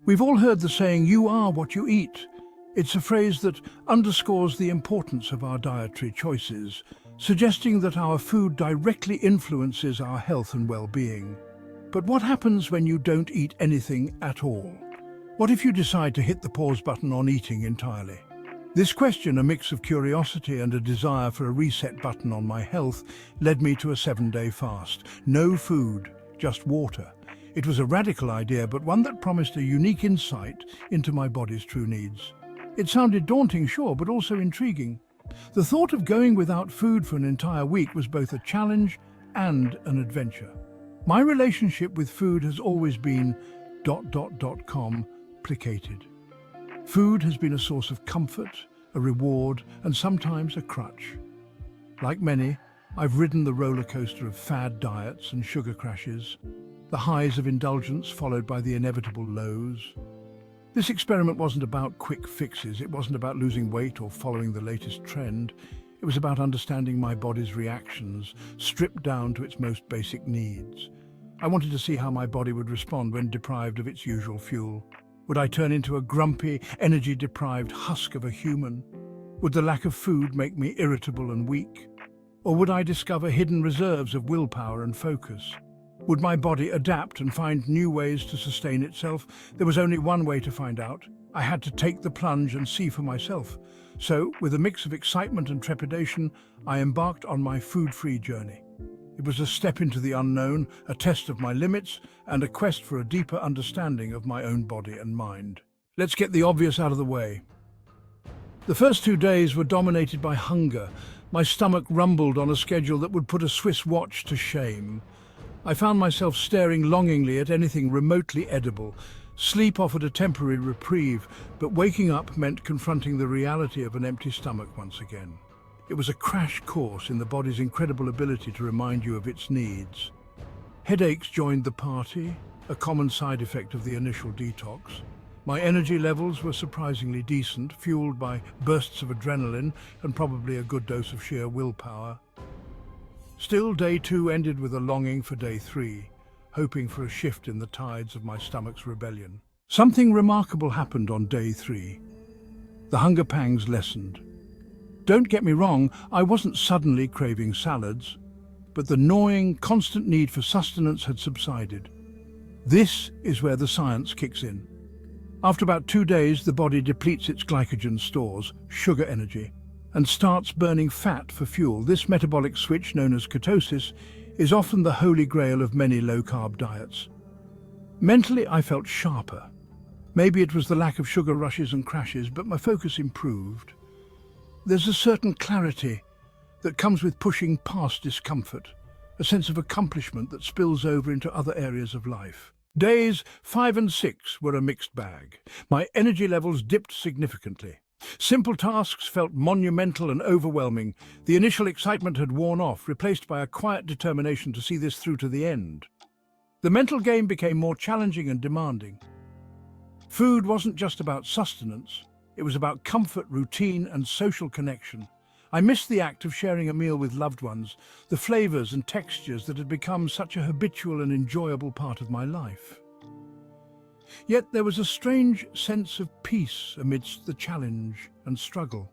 We've all heard the saying, "You are what you eat." It's a phrase that underscores the importance of our dietary choices, suggesting that our food directly influences our health and well-being. But what happens when you don't eat anything at all? What if you decide to hit the pause button on eating entirely? This question, a mix of curiosity and a desire for a reset button on my health, led me to a 7-day fast. No food, just water. It was a radical idea, but one that promised a unique insight into my body's true needs. It sounded daunting, sure, but also intriguing. The thought of going without food for an entire week was both a challenge and an adventure. My relationship with food has always been ... complicated. Food has been a source of comfort, a reward, and sometimes a crutch. Like many, I've ridden the roller coaster of fad diets and sugar crashes, the highs of indulgence followed by the inevitable lows. This experiment wasn't about quick fixes, it wasn't about losing weight or following the latest trend. It was about understanding my body's reactions, stripped down to its most basic needs. I wanted to see how my body would respond when deprived of its usual fuel. Would I turn into a grumpy, energy-deprived husk of a human? Would the lack of food make me irritable and weak? Or would I discover hidden reserves of willpower and focus? Would my body adapt and find new ways to sustain itself? There was only one way to find out. I had to take the plunge and see for myself. So, with a mix of excitement and trepidation, I embarked on my food-free journey. It was a step into the unknown, a test of my limits, and a quest for a deeper understanding of my own body and mind. Let's get the obvious out of the way. The first 2 days were dominated by hunger. My stomach rumbled on a schedule that would put a Swiss watch to shame. I found myself staring longingly at anything remotely edible. Sleep offered a temporary reprieve, but waking up meant confronting the reality of an empty stomach once again. It was a crash course in the body's incredible ability to remind you of its needs. Headaches joined the party, a common side effect of the initial detox. My energy levels were surprisingly decent, fueled by bursts of adrenaline and probably a good dose of sheer willpower. Still, day 2 ended with a longing for day 3, hoping for a shift in the tides of my stomach's rebellion. Something remarkable happened on day 3. The hunger pangs lessened. Don't get me wrong, I wasn't suddenly craving salads, but the gnawing, constant need for sustenance had subsided. This is where the science kicks in. After about 2 days, the body depletes its glycogen stores, sugar energy, and starts burning fat for fuel. This metabolic switch, known as ketosis, is often the holy grail of many low-carb diets. Mentally, I felt sharper. Maybe it was the lack of sugar rushes and crashes, but my focus improved. There's a certain clarity that comes with pushing past discomfort, a sense of accomplishment that spills over into other areas of life. Days 5 and 6 were a mixed bag. My energy levels dipped significantly. Simple tasks felt monumental and overwhelming. The initial excitement had worn off, replaced by a quiet determination to see this through to the end. The mental game became more challenging and demanding. Food wasn't just about sustenance. It was about comfort, routine, and social connection. I missed the act of sharing a meal with loved ones, the flavors and textures that had become such a habitual and enjoyable part of my life. Yet there was a strange sense of peace amidst the challenge and struggle.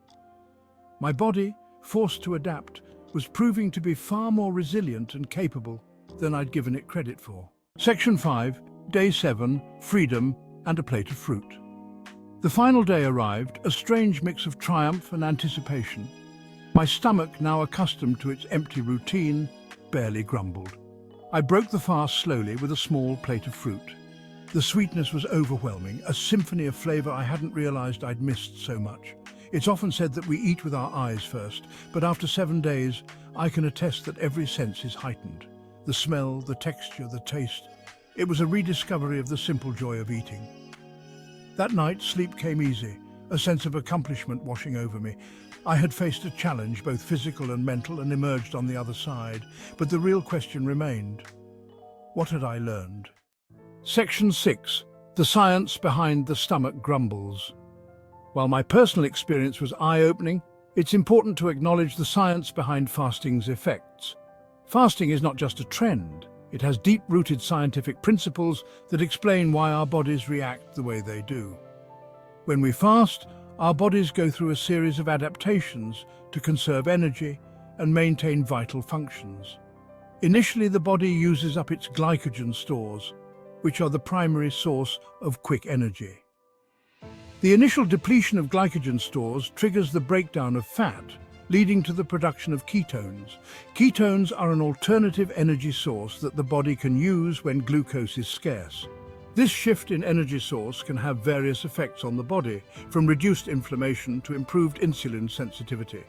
My body, forced to adapt, was proving to be far more resilient and capable than I'd given it credit for. Section 5, Day 7, Freedom and a Plate of Fruit. The final day arrived, a strange mix of triumph and anticipation. My stomach, now accustomed to its empty routine, barely grumbled. I broke the fast slowly with a small plate of fruit. The sweetness was overwhelming, a symphony of flavor I hadn't realized I'd missed so much. It's often said that we eat with our eyes first, but after 7 days, I can attest that every sense is heightened. The smell, the texture, the taste. It was a rediscovery of the simple joy of eating. That night, sleep came easy, a sense of accomplishment washing over me. I had faced a challenge, both physical and mental, and emerged on the other side. But the real question remained. What had I learned? Section 6. The science behind the stomach grumbles. While my personal experience was eye-opening, it's important to acknowledge the science behind fasting's effects. Fasting is not just a trend, It has deep-rooted scientific principles that explain why our bodies react the way they do. When we fast, our bodies go through a series of adaptations to conserve energy and maintain vital functions. Initially, the body uses up its glycogen stores, which are the primary source of quick energy. The initial depletion of glycogen stores triggers the breakdown of fat, leading to the production of ketones. Ketones are an alternative energy source that the body can use when glucose is scarce. This shift in energy source can have various effects on the body, from reduced inflammation to improved insulin sensitivity.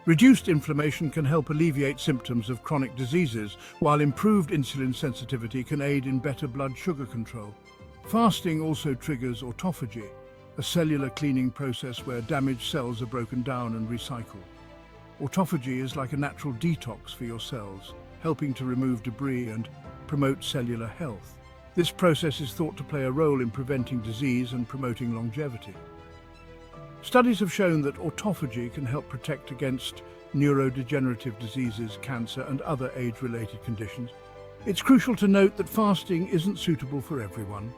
Reduced inflammation can help alleviate symptoms of chronic diseases, while improved insulin sensitivity can aid in better blood sugar control. Fasting also triggers autophagy, a cellular cleaning process where damaged cells are broken down and recycled. Autophagy is like a natural detox for your cells, helping to remove debris and promote cellular health. This process is thought to play a role in preventing disease and promoting longevity. Studies have shown that autophagy can help protect against neurodegenerative diseases, cancer, and other age-related conditions. It's crucial to note that fasting isn't suitable for everyone.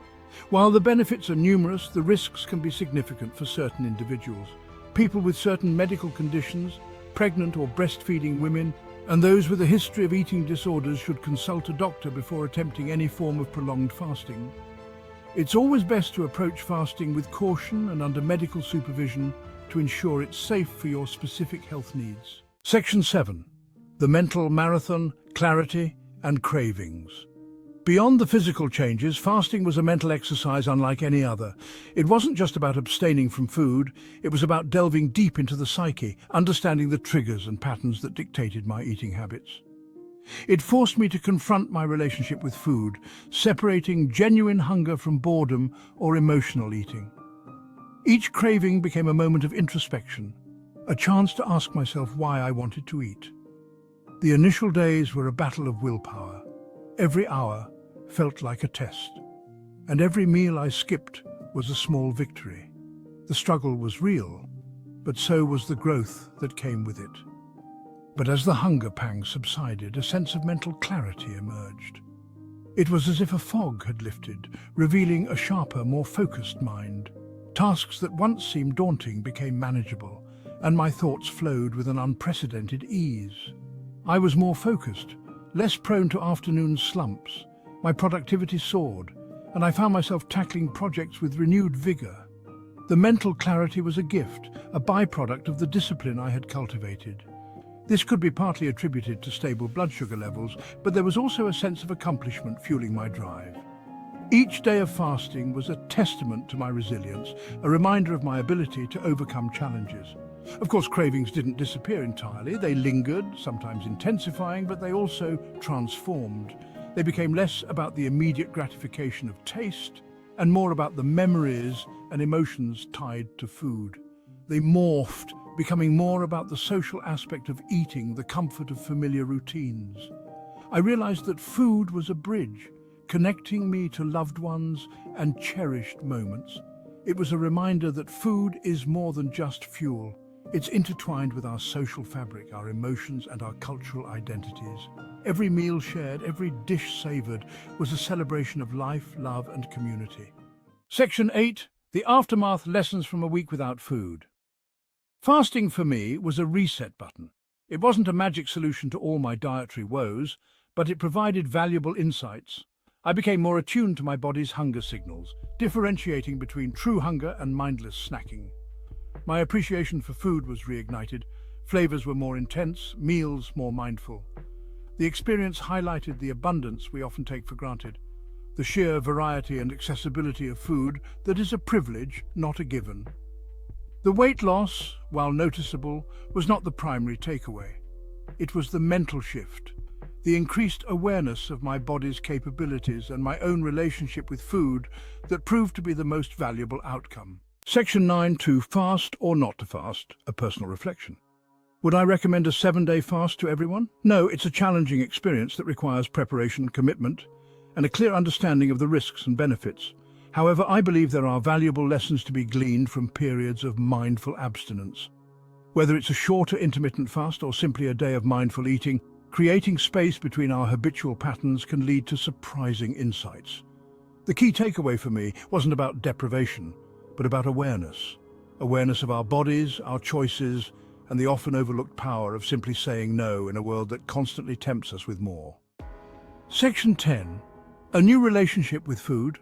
While the benefits are numerous, the risks can be significant for certain individuals. People with certain medical conditions, pregnant or breastfeeding women, and those with a history of eating disorders should consult a doctor before attempting any form of prolonged fasting. It's always best to approach fasting with caution and under medical supervision to ensure it's safe for your specific health needs. Section 7. The mental marathon, clarity, and cravings. Beyond the physical changes, fasting was a mental exercise unlike any other. It wasn't just about abstaining from food, it was about delving deep into the psyche, understanding the triggers and patterns that dictated my eating habits. It forced me to confront my relationship with food, separating genuine hunger from boredom or emotional eating. Each craving became a moment of introspection, a chance to ask myself why I wanted to eat. The initial days were a battle of willpower. Every hour felt like a test, and every meal I skipped was a small victory. The struggle was real, but so was the growth that came with it. But as the hunger pangs subsided, a sense of mental clarity emerged. It was as if a fog had lifted, revealing a sharper, more focused mind. Tasks that once seemed daunting became manageable, and my thoughts flowed with an unprecedented ease. I was more focused, less prone to afternoon slumps. My productivity soared, and I found myself tackling projects with renewed vigor. The mental clarity was a gift, a byproduct of the discipline I had cultivated. This could be partly attributed to stable blood sugar levels, but there was also a sense of accomplishment fueling my drive. Each day of fasting was a testament to my resilience, a reminder of my ability to overcome challenges. Of course, cravings didn't disappear entirely. They lingered, sometimes intensifying, but they also transformed. They became less about the immediate gratification of taste and more about the memories and emotions tied to food. They morphed, becoming more about the social aspect of eating, the comfort of familiar routines. I realized that food was a bridge, connecting me to loved ones and cherished moments. It was a reminder that food is more than just fuel. It's intertwined with our social fabric, our emotions, and our cultural identities. Every meal shared, every dish savored, was a celebration of life, love, and community. Section 8. The Aftermath Lessons from a Week Without Food. Fasting for me was a reset button. It wasn't a magic solution to all my dietary woes, but it provided valuable insights. I became more attuned to my body's hunger signals, differentiating between true hunger and mindless snacking. My appreciation for food was reignited. Flavors were more intense, meals more mindful. The experience highlighted the abundance we often take for granted, the sheer variety and accessibility of food that is a privilege, not a given. The weight loss, while noticeable, was not the primary takeaway. It was the mental shift, the increased awareness of my body's capabilities and my own relationship with food that proved to be the most valuable outcome. Section 9. To fast or not to fast, a personal reflection. Would I recommend a 7-day fast to everyone? No, it's a challenging experience that requires preparation, commitment, and a clear understanding of the risks and benefits. However, I believe there are valuable lessons to be gleaned from periods of mindful abstinence. Whether it's a shorter intermittent fast or simply a day of mindful eating, Creating space between our habitual patterns can lead to surprising insights. The key takeaway for me wasn't about deprivation, but about awareness. Awareness of our bodies, our choices, and the often overlooked power of simply saying no in a world that constantly tempts us with more. Section 10. A new relationship with food.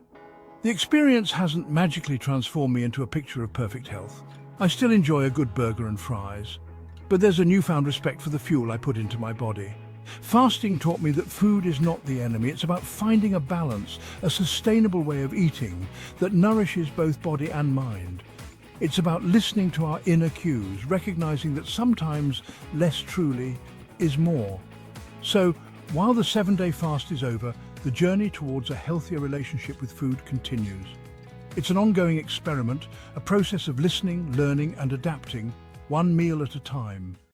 The experience hasn't magically transformed me into a picture of perfect health. I still enjoy a good burger and fries, but there's a newfound respect for the fuel I put into my body. Fasting taught me that food is not the enemy. It's about finding a balance, a sustainable way of eating that nourishes both body and mind. It's about listening to our inner cues, recognizing that sometimes less truly is more. So, while the 7-day fast is over, the journey towards a healthier relationship with food continues. It's an ongoing experiment, a process of listening, learning, and adapting, one meal at a time.